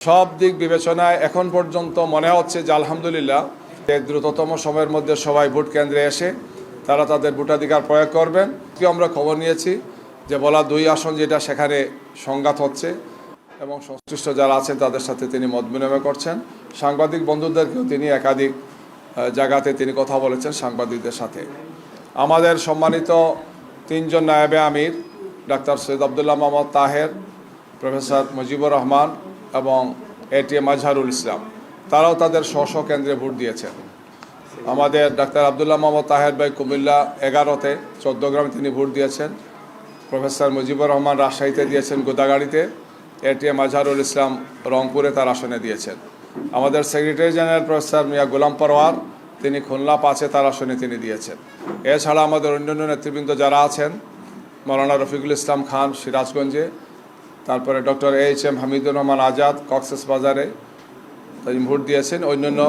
সব দিক বিবেচনায় এখন পর্যন্ত মনে হচ্ছে যে আলহামদুলিল্লাহ দ্রুততম সময়ের মধ্যে সবাই ভোট কেন্দ্রে এসে তারা তাদের ভোটাধিকার প্রয়োগ করবেন। কি আমরা খবর নিয়েছি যে বলা 2 আসন যেটা সেখানে সংঘাত হচ্ছে এবং সংশ্লিষ্ট যারা আছেন তাদের সাথে তিনি মত বিনিময় করছেন। সাংবাদিক বন্ধুদেরকেও তিনি একাধিক জায়গাতে তিনি কথা বলেছেন সাংবাদিকদের সাথে। আমাদের সম্মানিত 3 জন নায়েবে আমির ডাক্তার সৈয়দ আবদুল্লাহ মোহাম্মদ তাহের, প্রফেসর মুজিবুর রহমান এবং এটিএম মাজহারুল ইসলাম তারাও তাদের স্ব কেন্দ্রে ভোট দিয়েছেন। আমাদের ডাক্তার আবদুল্লাহ মোহাম্মদ তাহের ভাই কুমিল্লা 11-তে 14 গ্রামে তিনি ভোট দিয়েছেন। প্রফেসর মুজিবুর রহমান রাজশাহীতে দিয়েছেন গোদাগাড়িতে। এটিএম মাজহারুল ইসলাম রংপুরে তার আসনে দিয়েছেন। আমাদের সেক্রেটারি জেনারেল প্রফেসর মিয়া গোলাম পরওয়ার তিনি খুলনা 5-এ তার আসনে তিনি দিয়েছেন। এছাড়া আমাদের অন্যান্য নেতৃবৃন্দ যারা আছেন, মৌলানা রফিকুল ইসলাম খান সিরাজগঞ্জে, তারপরে ডক্টর এইচ.এম. হামিদুর রহমান আজাদ কক্সবাজারে তিনি ভোট দিয়েছেন। অন্যান্য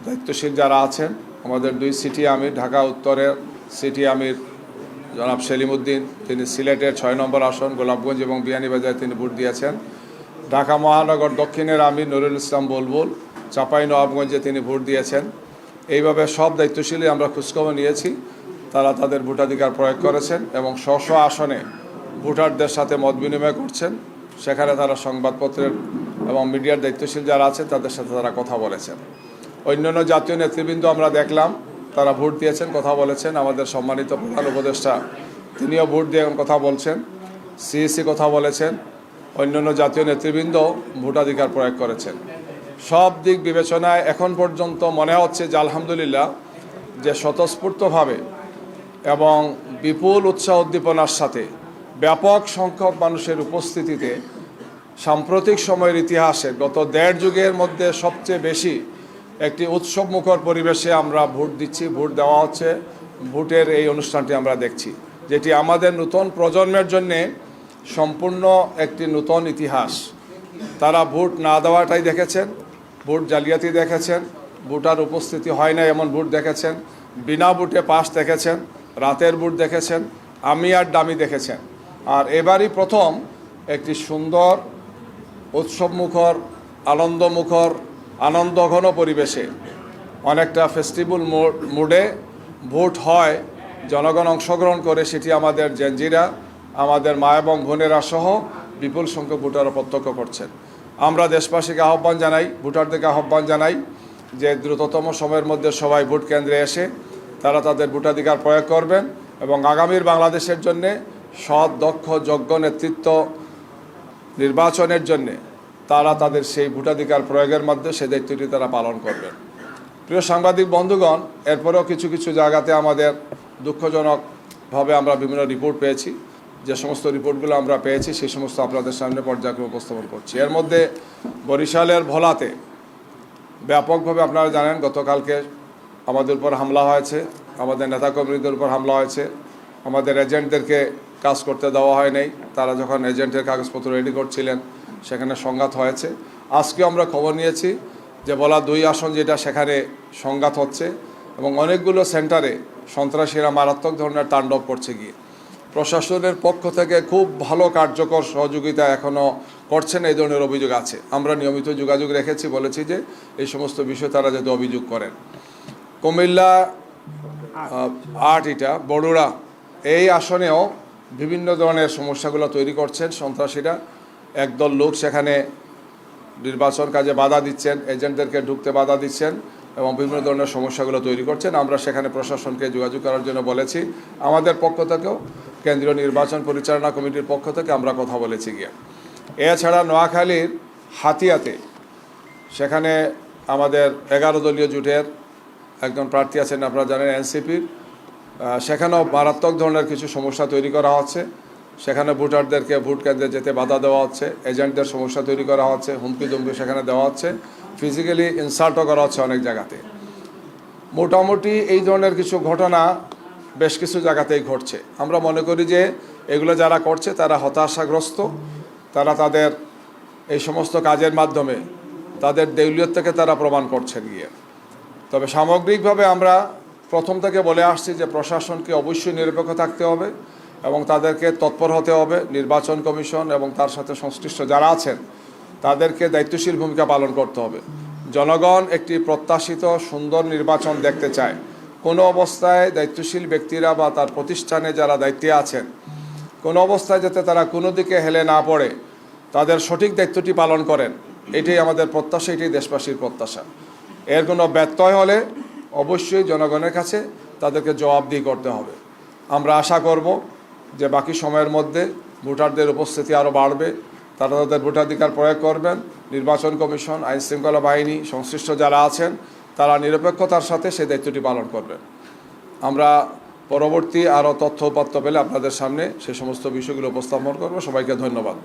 দায়িত্বশীল যারা আছেন, আমাদের 2 সিটি আমির, ঢাকা উত্তরের সিটি আমির জনাব সেলিম উদ্দিন তিনি সিলেটের 6 নম্বর আসন গোলাপগঞ্জ এবং বিয়ানীবাজারে তিনি ভোট দিয়েছেন। ঢাকা মহানগর দক্ষিণের আমির নুরুল ইসলাম বুলবুল চাঁপাইনবাবগঞ্জে তিনি ভোট দিয়েছেন। এইভাবে সব দায়িত্বশীলই আমরা খোঁজখবর নিয়েছি, তারা তাদের ভোটাধিকার প্রয়োগ করেছেন এবং স্ব আসনে ভোটারদের সাথে মত বিনিময় করছেন। সেখানে তারা সংবাদপত্রের এবং মিডিয়ার দায়িত্বশীল যারা আছেন তাদের সাথে তারা কথা বলেছেন। অন্যান্য জাতীয় নেতৃবৃন্দ আমরা দেখলাম তারা ভোট দিয়েছেন, কথা বলেছেন। আমাদের সম্মানিত প্রধান উপদেষ্টা তিনিও ভোট দিয়ে কথা বলছেন, সিইসি কথা বলেছেন, অন্যান্য জাতীয় নেতৃবৃন্দ ভোটাধিকার প্রয়োগ করেছেন। সব দিক বিবেচনায় এখন পর্যন্ত মনে হচ্ছে যে আলহামদুলিল্লাহ যে স্বতঃস্ফূর্তভাবে এবং বিপুল উৎসাহ উদ্দীপনার সাথে ব্যাপক সংখ্যক মানুষের উপস্থিতিতে সাম্প্রতিক সময়ের ইতিহাসে গত 1.5 যুগের মধ্যে সবচেয়ে বেশি একটি উৎসবমুখর পরিবেশে আমরা ভোট দিচ্ছি, ভোট দেওয়া হচ্ছে। ভোটের এই অনুষ্ঠানটি আমরা দেখছি, যেটি আমাদের নতুন প্রজন্মের জন্যে সম্পূর্ণ একটি নতুন ইতিহাস। তারা ভোট না দেওয়াটাই দেখেছেন, ভোট জালিয়াতি দেখেছেন, ভোটার উপস্থিতি হয় না এমন ভোট দেখেছেন, বিনা ভোটে পাস দেখেছেন, রাতের ভোট দেখেছেন, আমি আর ডামি দেখেছেন। আর এবারই প্রথম একটি সুন্দর উৎসবমুখর আনন্দমুখর আনন্দঘন পরিবেশে অনেকটা ফেস্টিভ্যাল মুডে ভোট হয়, জনগণ অংশগ্রহণ করে। সেটি আমাদের জেনজিরা, আমাদের মা এবং বোনেরা সহ বিপুল সংখ্যক ভোটাররা প্রত্যক্ষ করছেন। আমরা দেশবাসীকে আহ্বান জানাই, ভোটারদেরকে আহ্বান জানাই যে দ্রুততম সময়ের মধ্যে সবাই ভোট কেন্দ্রে এসে তারা তাদের ভোটাধিকার প্রয়োগ করবেন এবং আগামীর বাংলাদেশের জন্যে সৎ, দক্ষ, যোগ্য নেতৃত্ব নির্বাচনের জন্যে তারা তাদের সেই ভোটাধিকার প্রয়োগের মধ্যে সেই দায়িত্বটি তারা পালন করবেন। প্রিয় সাংবাদিক বন্ধুগণ, এরপরেও কিছু কিছু জায়গাতে আমাদের দুঃখজনকভাবে আমরা বিভিন্ন রিপোর্ট পেয়েছি। যে সমস্ত রিপোর্টগুলো আমরা পেয়েছি সেই সমস্ত আপনাদের সামনে পর্যায়ক্রমে উপস্থাপন করছি। এর মধ্যে বরিশালের ভোলাতে ব্যাপকভাবে আপনারা জানেন গতকালকে আমাদের উপর হামলা হয়েছে, আমাদের নেতাকর্মীদের উপর হামলা হয়েছে, আমাদের এজেন্টদেরকে কাজ করতে দেওয়া হয় নাই। তারা যখন এজেন্টের কাগজপত্র রেডি করছিলেন সেখানে সংঘাত হয়েছে। আজকে আমরা খবর নিয়েছি যে বলা 2 আসন যেটা সেখানে সংঘাত হচ্ছে এবং অনেকগুলো সেন্টারে সন্ত্রাসীরা মারাত্মক ধরনের তাণ্ডব করছে গিয়ে। প্রশাসনের পক্ষ থেকে খুব ভালো কার্যকর সহযোগিতা এখনও করছেন, এই ধরনের অভিযোগ আছে। আমরা নিয়মিত যোগাযোগ রেখেছি, বলেছি যে এই সমস্ত বিষয় তারা যাতে অভিযোগ করেন। কুমিল্লা 8 বড়ুড়া এই আসনেও বিভিন্ন ধরনের সমস্যাগুলো তৈরি করছেন সন্ত্রাসীরা। একদল লোক সেখানে নির্বাচন কাজে বাধা দিচ্ছেন, এজেন্টদেরকে ঢুকতে বাধা দিচ্ছেন এবং বিভিন্ন ধরনের সমস্যাগুলো তৈরি করছেন। আমরা সেখানে প্রশাসনকে যোগাযোগ করার জন্য বলেছি। আমাদের পক্ষ থেকেও কেন্দ্রীয় নির্বাচন পরিচালনা কমিটির পক্ষ থেকে আমরা কথা বলেছি গিয়ে। এছাড়া নোয়াখালীর হাতিয়াতে সেখানে আমাদের 11 দলীয় জোটের একজন প্রার্থী আছেন, আপনারা জানেন এনসিপির। সেখানেও মারাত্মক ধরনের কিছু সমস্যা তৈরি করা হচ্ছে। সেখানে ভোটারদেরকে ভোট কেন্দ্রে যেতে বাধা দেওয়া হচ্ছে, এজেন্টদের সমস্যা তৈরি করা হচ্ছে, হুমকি দুমকি সেখানে দেওয়া হচ্ছে, ফিজিক্যালি ইনসাল্টও করা হচ্ছে অনেক জায়গাতে। মোটামুটি এই ধরনের কিছু ঘটনা বেশ কিছু জায়গাতেই ঘটছে। আমরা মনে করি যে এগুলো যারা করছে তারা হতাশাগ্রস্ত, তারা তাদের এই সমস্ত কাজের মাধ্যমে তাদের দেউলিয়তকে তারা প্রমাণ করছে গিয়ে। তবে সামগ্রিকভাবে আমরা প্রথম থেকে বলে আসছি যে প্রশাসনকে অবশ্যই নিরপেক্ষ থাকতে হবে এবং তাদেরকে তৎপর হতে হবে। নির্বাচন কমিশন এবং তার সাথে সংশ্লিষ্ট যারা আছেন তাদেরকে দায়িত্বশীল ভূমিকা পালন করতে হবে। জনগণ একটি প্রত্যাশিত সুন্দর নির্বাচন দেখতে চায়। কোনো অবস্থায় দায়িত্বশীল ব্যক্তিরা বা তার প্রতিষ্ঠানে যারা দায়িত্বে আছেন, কোনো অবস্থায় যাতে তারা কোনো দিকে হেলে না পড়ে তাদের সঠিক দায়িত্বটি পালন করেন, এটাই আমাদের প্রত্যাশা, এটাই দেশবাসীর প্রত্যাশা। এর কোনো ব্যত্যয় হলে অবশ্যই জনগণের কাছে তাদেরকে জবাবদিহি করতে হবে। আমরা আশা করব যে বাকি সময়ের মধ্যে ভোটারদের উপস্থিতি আরও বাড়বে, তারা তাদের ভোটাধিকার প্রয়োগ করবেন। নির্বাচন কমিশন, আইনশৃঙ্খলা বাহিনী, সংশ্লিষ্ট যারা আছেন তারা নিরপেক্ষতার সাথে সেই দায়িত্বটি পালন করবেন। আমরা পরবর্তী আরও তথ্য উপাত্ত পেলে আপনাদের সামনে সেই সমস্ত বিষয়গুলো উপস্থাপন করব। সবাইকে ধন্যবাদ।